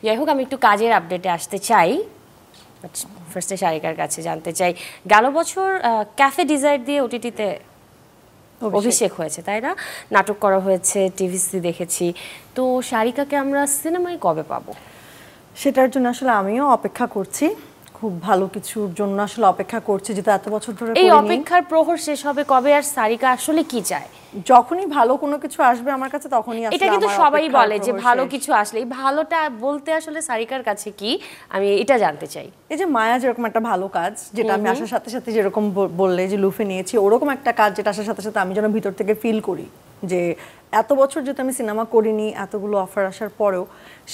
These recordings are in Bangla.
যাই হোক, আমি একটু কাজের আপডেটে আসতে চাই। ফার্স্টে সারিকার কাছে জানতে চাই, গেল বছর ক্যাফে ডিজায়ার দিয়ে ওটিটিতে অভিষেক হয়েছে, তাই না? নাটক করা হয়েছে, টিভিসি দেখেছি। তো সারিকাকে আমরা সিনেমায় কবে পাবো? সেটার জন্য আসলে আমিও অপেক্ষা করছি, খুব ভালো কিছুর জন্য আসলে অপেক্ষা করছি, যেটা এত বছর ধরে এই অপেক্ষার প্রহর শেষ হবে কবে? আর সারিকা আসলে কি চায়? যখনই ভালো কোনো কিছু আসবে আমার কাছে তখনই আসলে। এটা কিন্তু সবাই বলে যে ভালো কিছু আসলে, এই ভালোটা বলতে আসলে সারিকার কাছে কি, আমি এটা জানতে চাই। এই যে মায়া যেরকম একটা ভালো কাজ, যেটা আমি আসার সাথে সাথে যেরকম বললে যে লুফে নিয়েছি, ওরকম একটা কাজ যেটা আসার সাথে সাথে আমি যেন ভিতর থেকে ফিল করি যে এত বছর যেহেতু আমি সিনেমা করিনি, এতগুলো অফার আসার পরেও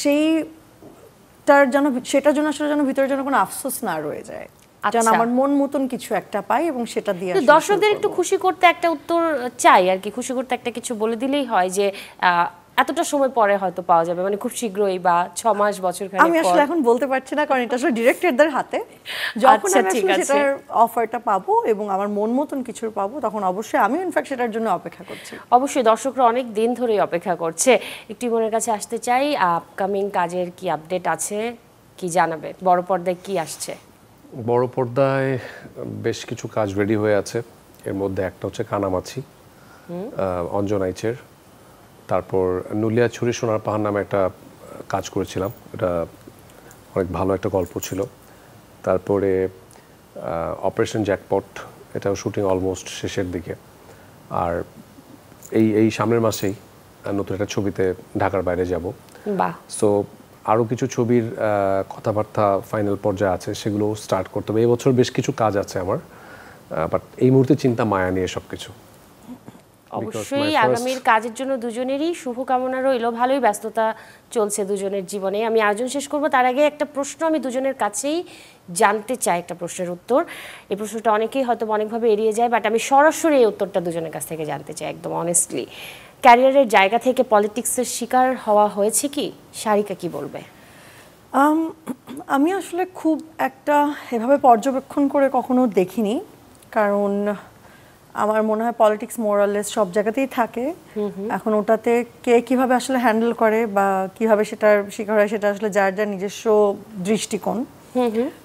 সেটার জন্য আসলে যেন ভিতরে যেন কোনো আফসোস না রয়ে যায়, যেন আমার মন মতন কিছু একটা পাই এবং সেটা দিয়ে দর্শকদের একটু খুশি করতে একটা উত্তর চাই আর কি, খুশি করতে একটা কিছু বলে দিলেই হয় যে এতটা সময় পরে হয়তো পাওয়া যাবে, মানে খুব শীঘ্রই বা 6 মাস বছর খানেক পর। আমি আসলে এখন বলতে পারছি না, কারণ এটা আসলে ডিরেক্টরদের হাতে। যখন আমি সেটার অফারটা পাবো এবং আমার মন মতন কিছু পাবো, তখন অবশ্যই আমি ইনফ্যাক্ট সেটার জন্য অপেক্ষা করছি। অবশ্যই দর্শকরা অনেক দিন ধরেই অপেক্ষা করছে। একটু মনের কাছে আসতে চাই, আপকামিং কাজের কি আপডেট আছে, কি জানাবে? বড় পর্দায় কি আসছে? বড় পর্দায় বেশ কিছু কাজ রেডি হয়ে আছে। এর মধ্যে একটা হচ্ছে কানামাছি, অঞ্জনাইচের। তারপর নুলিয়া ছুরি সোনার পাহাড় নামে একটা কাজ করেছিলাম, এটা অনেক ভালো একটা গল্প ছিল। তারপরে অপারেশন জ্যাকপট, এটাও শুটিং অলমোস্ট শেষের দিকে। আর এই সামনের মাসেই নতুন একটা ছবিতে ঢাকার বাইরে যাব। সো আরও কিছু ছবির কথাবার্তা ফাইনাল পর্যায়ে আছে, সেগুলো স্টার্ট করতে হবে। এবছর বেশ কিছু কাজ আছে আমার, বাট এই মুহূর্তে চিন্তা মায়া নিয়ে সব কিছু। অবশ্যই আগামীর কাজের জন্য দুজনেরই শুভকামনা রইল। ভালোই ব্যস্ততা চলছে দুজনের জীবনে। আমি আয়োজন শেষ করব, তার আগে একটা প্রশ্ন আমি দুজনের কাছেই জানতে চাই, একটা প্রশ্নের উত্তর। এই প্রশ্নটা অনেকেই হয়তো অনেকভাবে এড়িয়ে যায়, বাট আমি সরাসরি এই উত্তরটা দুজনের কাছ থেকে জানতে চাই, একদম অনেস্টলি। ক্যারিয়ারের জায়গা থেকে পলিটিক্সের শিকার হওয়া হয়েছে কি? সারিকা কি বলবে? আমি আসলে খুব একটা এভাবে পর্যবেক্ষণ করে কখনো দেখিনি, কারণ আমার মনে হয় পলিটিক্স মোরালেস সব জায়গাতেই থাকে। এখন ওটাতে কে কিভাবে আসলে হ্যান্ডেল করে বা কিভাবে সেটার শিকার হয়, সেটা আসলে যার যার নিজস্ব দৃষ্টিকোণ।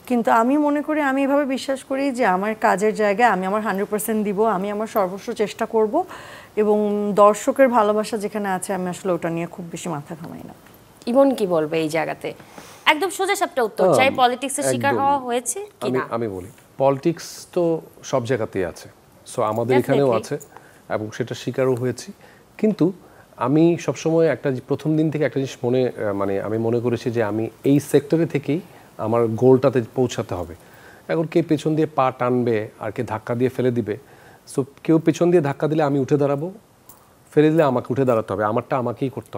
কিন্তু আমি মনে করি, আমি এভাবে বিশ্বাস করি যে আমার কাজের জায়গায় আমি আমার 100% দিব, আমি আমার সর্বস্ব চেষ্টা করব, এবং দর্শকের ভালোবাসা যেখানে আছে আমি আসলে ওটা নিয়ে খুব বেশি মাথা ঘামাই না। ইমন কি বলবে এই জায়গাতে? একদম সোজা সাপটা উত্তর চাই, পলিটিক্সের শিকার হওয়া হয়েছে কিনা। আমি বলি, পলিটিক্স তো সব জায়গাতেই আছে, সো আমাদের এখানেও আছে এবং সেটা শিকারও হয়েছি। কিন্তু আমি সবসময় একটা প্রথম দিন থেকে একটা জিনিস আমি মনে করেছি যে আমি এই সেক্টরে থেকেই আমার গোলটাতে পৌঁছাতে হবে। এখন কে পেছন দিয়ে পা টানবে আর কে ধাক্কা দিয়ে ফেলে দিবে, সো কেউ পেছন দিয়ে ধাক্কা দিলে আমি উঠে দাঁড়াবো, ফেলে দিলে আমাকে উঠে দাঁড়াতে হবে, আমারটা আমাকেই করতে হবে।